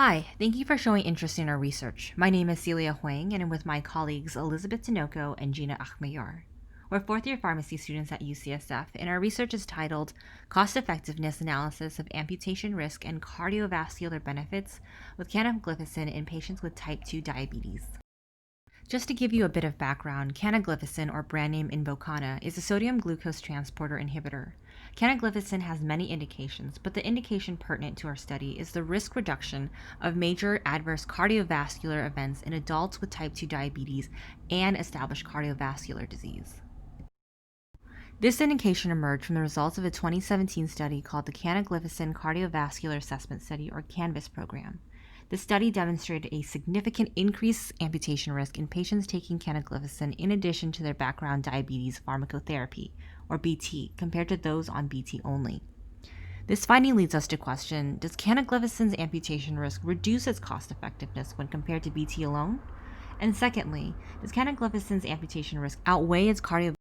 Hi, thank you for showing interest in our research. My name is Celia Huang, and I'm with my colleagues Elizabeth Tinoco and Gina Achmayor. We're fourth-year pharmacy students at UCSF, and our research is titled Cost-Effectiveness Analysis of Amputation Risk and Cardiovascular Benefits with Canagliflozin in Patients with Type 2 Diabetes. Just to give you a bit of background, canagliflozin, or brand name Invokana, is a sodium glucose transporter inhibitor. Canagliflozin has many indications, but the indication pertinent to our study is the risk reduction of major adverse cardiovascular events in adults with type 2 diabetes and established cardiovascular disease. This indication emerged from the results of a 2017 study called the Canagliflozin Cardiovascular Assessment Study, or CANVAS program. The study demonstrated a significant increased amputation risk in patients taking canagliflozin in addition to their background diabetes pharmacotherapy, or BT, compared to those on BT only. This finding leads us to question, does canagliflozin's amputation risk reduce its cost effectiveness when compared to BT alone? And secondly, does canagliflozin's amputation risk outweigh its cardiovascular?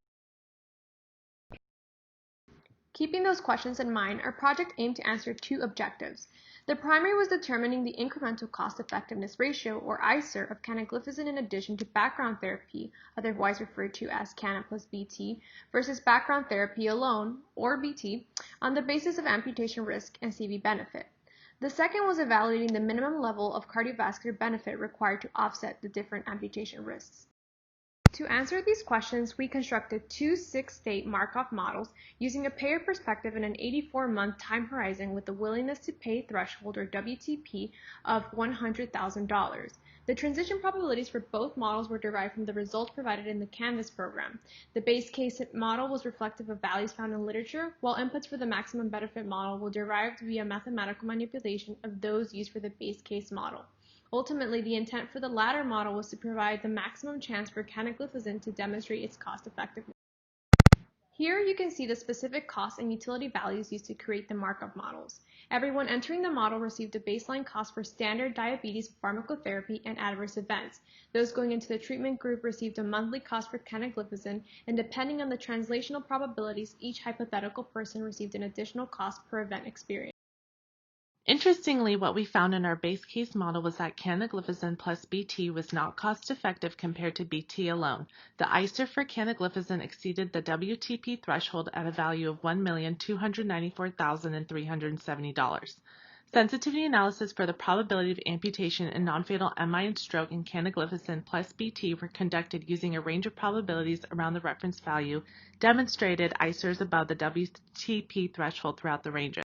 Keeping those questions in mind, our project aimed to answer two objectives. The primary was determining the incremental cost-effectiveness ratio, or ICER, of canagliflozin in addition to background therapy, otherwise referred to as Cana plus BT, versus background therapy alone, or BT, on the basis of amputation risk and CV benefit. The second was evaluating the minimum level of cardiovascular benefit required to offset the different amputation risks. To answer these questions, we constructed two 6-state Markov models using a payer perspective and an 84-month time horizon with a willingness to pay threshold, or WTP, of $100,000. The transition probabilities for both models were derived from the results provided in the CANVAS program. The base case model was reflective of values found in literature, while inputs for the maximum benefit model were derived via mathematical manipulation of those used for the base case model. Ultimately, the intent for the latter model was to provide the maximum chance for canagliflozin to demonstrate its cost effectiveness. Here you can see the specific cost and utility values used to create the Markov models. Everyone entering the model received a baseline cost for standard diabetes pharmacotherapy and adverse events. Those going into the treatment group received a monthly cost for canagliflozin, and depending on the translational probabilities, each hypothetical person received an additional cost per event experience. Interestingly, what we found in our base case model was that canagliflozin plus BT was not cost-effective compared to BT alone. The ICER for canagliflozin exceeded the WTP threshold at a value of $1,294,370. Sensitivity analysis for the probability of amputation and non-fatal MI and stroke in canagliflozin plus BT were conducted using a range of probabilities around the reference value, demonstrated ICERs above the WTP threshold throughout the ranges.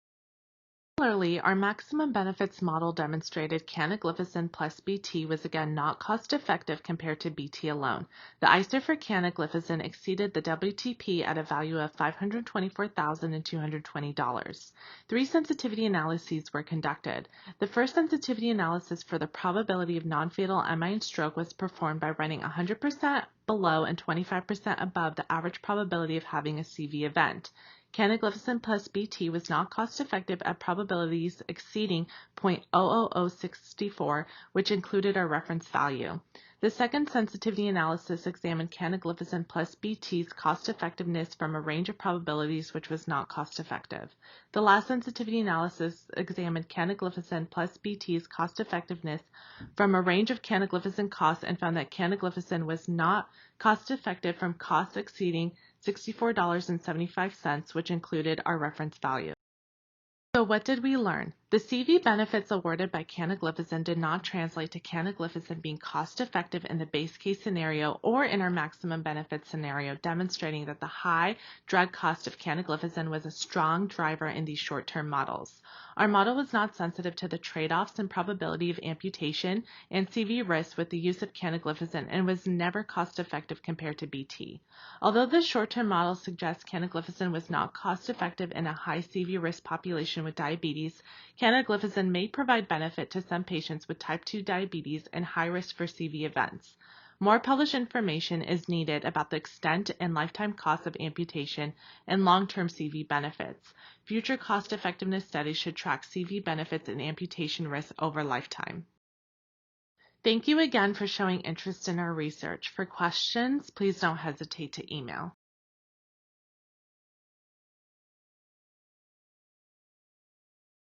Similarly, our maximum benefits model demonstrated canagliflozin plus BT was again not cost-effective compared to BT alone. The ICER for canagliflozin exceeded the WTP at a value of $524,220. Three sensitivity analyses were conducted. The first sensitivity analysis for the probability of non-fatal MI and stroke was performed by running 100% below and 25% above the average probability of having a CV event. Canagliflozin plus BT was not cost-effective at probabilities exceeding 0.00064, which included our reference value. The second sensitivity analysis examined canagliflozin plus BT's cost-effectiveness from a range of probabilities, which was not cost-effective. The last sensitivity analysis examined canagliflozin plus BT's cost-effectiveness from a range of canagliflozin costs and found that canagliflozin was not cost-effective from costs exceeding $64.75, which included our reference value. So what did we learn? The CV benefits awarded by canagliflozin did not translate to canagliflozin being cost-effective in the base case scenario or in our maximum benefit scenario, demonstrating that the high drug cost of canagliflozin was a strong driver in these short-term models. Our model was not sensitive to the trade-offs and probability of amputation and CV risk with the use of canagliflozin and was never cost-effective compared to BT. Although the short-term model suggests canagliflozin was not cost-effective in a high CV risk population with diabetes, canagliflozin may provide benefit to some patients with type 2 diabetes and high risk for CV events. More published information is needed about the extent and lifetime costs of amputation and long-term CV benefits. Future cost-effectiveness studies should track CV benefits and amputation risk over lifetime. Thank you again for showing interest in our research. For questions, please don't hesitate to email.